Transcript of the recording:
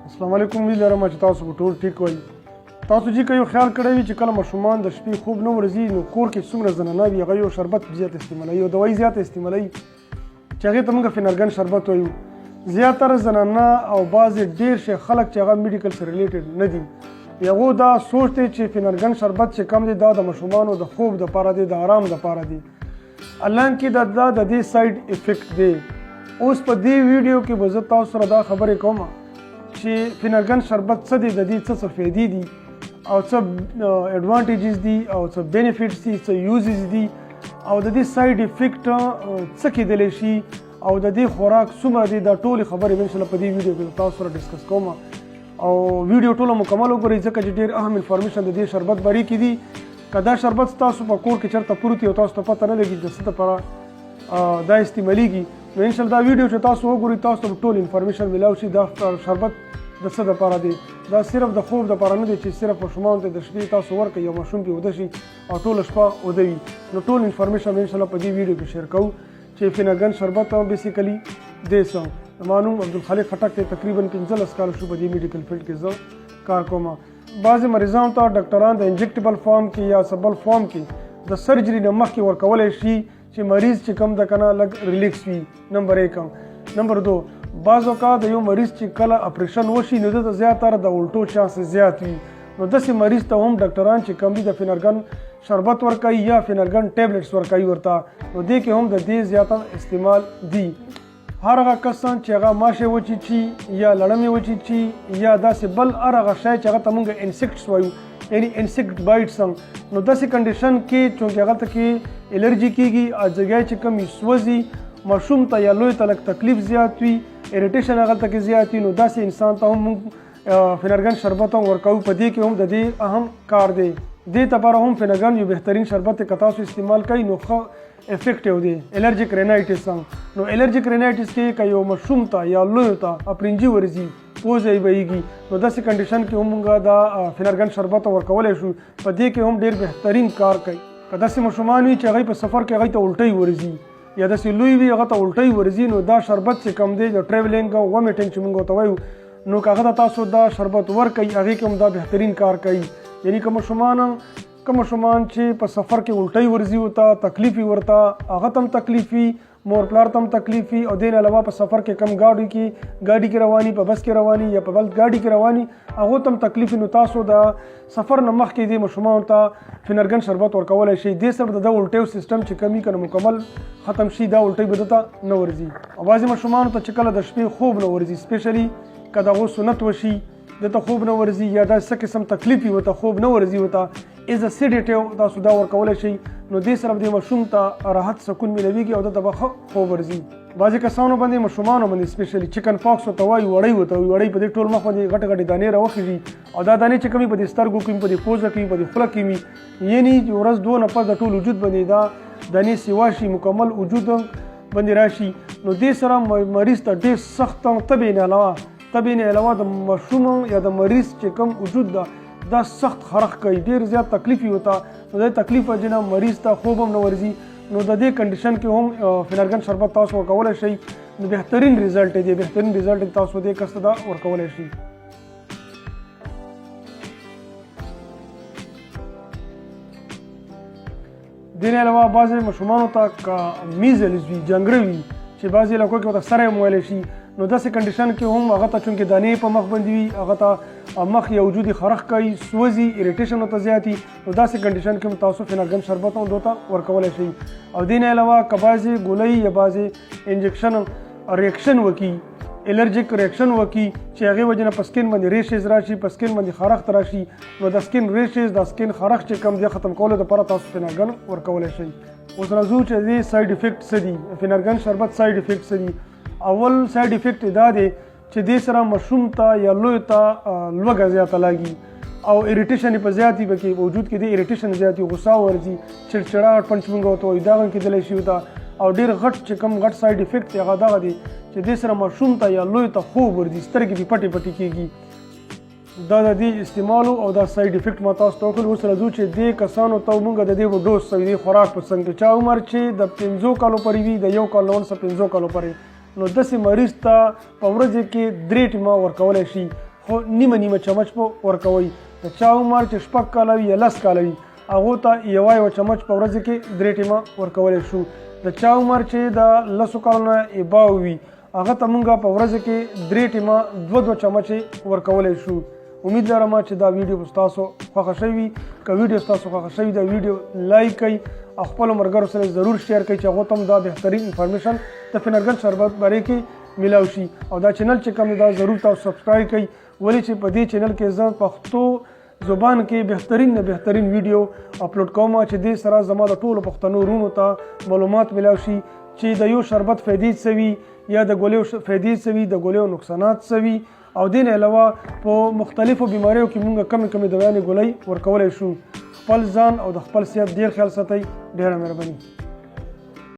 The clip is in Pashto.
السلام علیکم. امید لرم چې تاسو به ټول ټیک وئ. تاسو چې یو خیال کړی وي چې کله ماشومان د شپې خوب نه ورځي نو کور کې څومره زنانه وي هغه یو شربت زیات استعمالوي او دوايي زیات استعمالوي چې هغې ته موږ فینرګن شربت وایو. زیاتره زنانه او بعضې ډېر شي خلک چې هغه میډیکل سره ریلیټډ نه دي یغو دا سوچ دی چې فینرګن شربت چې کم دی دا د ماشومانو د خوب دپاره دی د آرام دپاره دی. حالانکې دا د دې سایډ افیکټ دی. اوس په دې ویډیو کې به زه تاسو سره دا خبرې کوم چې فینرګن شربت څه دی، د دې څه فایدې دي او څه ایډوانټیجز دي او څه بینیفټس دي، څه یوزز دي او د دې سایډ افیکټ څه کیدلی شي او د دې خوراک څومره دی. دا ټولې خبرې به انشاءالله په دې ویډیو کې تاسو سره ډسکس کوم او ویډیو ټوله مکمل وګورئ ځکه چې ډېر اهم انفارمیشن د دې شربت باره کې دي. که دا شربت تاسو په کور کې چېرته پروت وي او تاسو ته پته نه لګي د څه دپاره دا استعمالیږي نو انشاءالله دا ویډیو چې تاسو وګورئ تاسو ته ټول انفارمیشن میلاو شي. دا شربت د څه دپاره دی؟ دا صرف د خوب دپاره نه دی چې صرف ماشومانو ته د شپې تاسو ورکړئ یو ماشوم پې وده شي او ټوله شپه وده وي. نو ټول انفارمیشن به انشاءالله په دې ویډیو کې شیر کوو چې فینرګن شربت بیسیکلی دی څه. زما نوم عبدالخالق خټک دی. تقریبا 15 کاله شو په دې میډیکل فیلډ کې زه کار کوم. بعضې مریضانو ته ډاکټران د انجکټیبل فارم کې یا څه بل فارم کې د سرجري نه مخکې ورکولی شي چې مریض چې کم د که نه لږ ریلیکس وي. نمبر 1. نمبر 2 بعض اوقات د یو مریض چې کله اپریشن وشي نو دته زیاتره د الټو چانسز زیات وي نو داسې مریض ته هم ډاکټران چې کم دي د فینرګن شربت ورکوي یا فینرګن ټیبلټس ورکوي ورته نو دې کې هم د دې زیاته استعمال دي. هر هغه کسان چې هغه ماشې وچیچي یا لړمې وچیچي یا داسې بل هر هغه شی چې هغه ته مونږ انسیکټس وایو یعنی انسیکټ بایټس نو داسې کنډیشن کې چونکې هغه ته کې الرجي کېږي ځګی چې کم یې سوځي ماشوم ته یا لوی ته لږ تکلیف زیات وي اریټیشن هغه ته کې زیات وي نو داسې انسان ته هم موږ فینرګن شربت هم ورکوو. په دې کې هم د دې اهم کار دی. دې لپاره هم فینرګن یو بهترین شربت دی. که تاسو استعمال کوئ نو ښه افیکټیو دی. الرجیک رینایټس نو الرجیک رینایټس کې که یو ماشوم ته یا لویو ته اپرنجي ورځي پوزه یې بهیږي نو داسې کنډیشن کې هم موږ دا فینرګن شربت ورکولی شو. په دې کې هم ډېر بهترین کار کوي. که داسې ماشومان وي چې هغوی په سفر کې هغوی ته الټۍ ورځي یا داسې لوی وي هغه ته الټۍ ورځي نو دا شربت چې کم دی د ټریولینګ او ومیټینګ چې موږ ورته وایو نو که هغه ته تاسو دا شربت ورکوئ هغې کې هم دا بهترین کار کوي. یعنی که ماشومان چې په سفر کې الټۍ ورځي ورته تکلیف وي ورته هغه ته هم تکلیف وي مور پلار ته هم تکلیف وي او دې نه علاوه په سفر کې کم ګاډي کې رواني په بس کې رواني یا په بل ګاډي کې رواني هغو ته هم تکلیف وي نو تاسو د سفر نه مخکې دې ماشومانو ته فینرګن شربت ورکولی شئ. دې سره د الټیو سیسټم چې کمی که نه مکمل ختم شي دا الټۍ به دته نه ورځي. او بعضې ماشومانو ته چې کله د شپې خوب نه ورځي سپیشلي که د هغو سنت وشي دته خوب نه ورځي یا داسې څه قسم تکلیف وي ورته خوب نه ورځي ورته ایز ا سیډیټیو تاسو دا ورکولی شئ نو دې سره دې ماشوم ته راحت سکون میلویږي او دته به ښه خوب ورځي. بعضې کسانو باندې ماشومانو باندې سپیشلي چکن پاکس ورته وایي وړۍ ورته وایي وړۍ په دې ټول مخ باندې غټې غټې دانې راوخېږي او دا دانې چې کومې په دې سترګو کې په دې پوزه کې په دې خوله کې وي یعنې ورځ دوه نه پس د ټول وجود باندې دا دانې سیوا شي مکمل وجود باندې راشي نو دې سره مریض ته ډېر سخت تبې نه علاوه د ماشوم یا د مریض چې کوم وجود ده دا سخت خرخ کوي ډېر زیات تکلیف وي ورته نو د تکلیف وجې نه مریض ته خوب هم نه ورځي نو د دې کنډیشن کې هم فینرګن شربت تاسو ورکولی شئ نو بهترین ریزلټ دی. بهترین ریزلټ تاسو دې کس ته دا ورکولی شئ. دې نه علاوه بعضې ماشومانو ته که میزلز وي جنګره وي چې بعضې علاقو کې ورته سری هم ویلی شي نو داسې کنډیشن کې هم هغه ته چونکې دانې په مخ باندې وي هغه ته مخ یا وجود یې خرخ کوي سوځي اریټیشن ورته زیات وي نو داسې کنډیشن کې هم تاسو فینرګن شربت هم دوته ورکولی شئ. او دې نه علاوه که بعضې ګولۍ یا بعضې انجکشن ریاکشن وکړي الرجیک ریاکشن وکړي چې هغې وجې نه په سکین باندې ریشز راشي په سکین باندې خرخت راشي نو د سکین ریشز د سکین خرخ چې کم دی ختم کولو دپاره تاسو فینرګن ورکولی شئ. اوس راځو چې دې سایډ افیکټ څه دي فینرګن شربت سایډ افیکټ څه دي. اول سایډ افیکټ دا دی چې دې سره ماشوم ته یا لوی ته لوږه زیاته لګي او اریټیشن یې په زیات وي پکې وجود کې د اریټیشن زیات وي غصه ورځي چړچړاهټ پنچ موږ ورته وایو دا هم کېدلی شي ورته او ډېر غټ چې کوم غټ سایډ افیکټ دی هغه دغه دی چې دې سره ماشوم ته یا لوی ته خوب ورځي سترګې دې پټې پټې کېږي. دا د دې استعمالو او دا سایډ افیکټ ما تاسو ته وکړل. اوس راځو چې دې کسانو ته موږ د دې ډوز دې خوراک په څنګه چا عمر چې د 15 کالو پورې وي د 1 کال نه څخه 15 کالو پورې نو داسې مریض ته په ورځې کې 3 ټیمه ورکولی شي خو نیمه چمچ په ورکوئ. د چا عمر چې 6 کاله وي یا 10 کاله وي هغو ته یو چمچ په ورځ کې 3 ټیمه ورکولی شو. د چا عمر چې د 10 کالو نه اباو وي هغه ته موږ په ورځ کې 3 ټیمه 2 چمچې ورکولی شو. امید لرم چې دا ویډیو ستاسو خوښه شوي وي. که ویډیو ستاسو خوښه شوي دا ویډیو لایک کړئ او خپلو ملګرو سره ضرور شیر کړئ چې هغو ته هم دا بهترین انفارمیشن د فینرګل شربت باره کې میلاو شي. او دا چینل چې کوم دی دا ضرور تاسو سبسکرایب کړئ ولې چې په دې چینل کې زه پښتو زبان کې بهترین ویډیو اپلوډ کوم چې دې سره زما د ټولو پښتنو ورونو ته معلومات میلاو شي چې د یو شربت فایدې څه وي یا د ګولیو فایدې څه وي د ګولیو نقصانات څه وي او دې نه علاوه په مختلفو بیماریو کې موږ کمې دوايانې ګولۍ ورکولی شو. خپل ځان او د خپل صحت ډېر خیال ساتئ. ډېره مهرباني.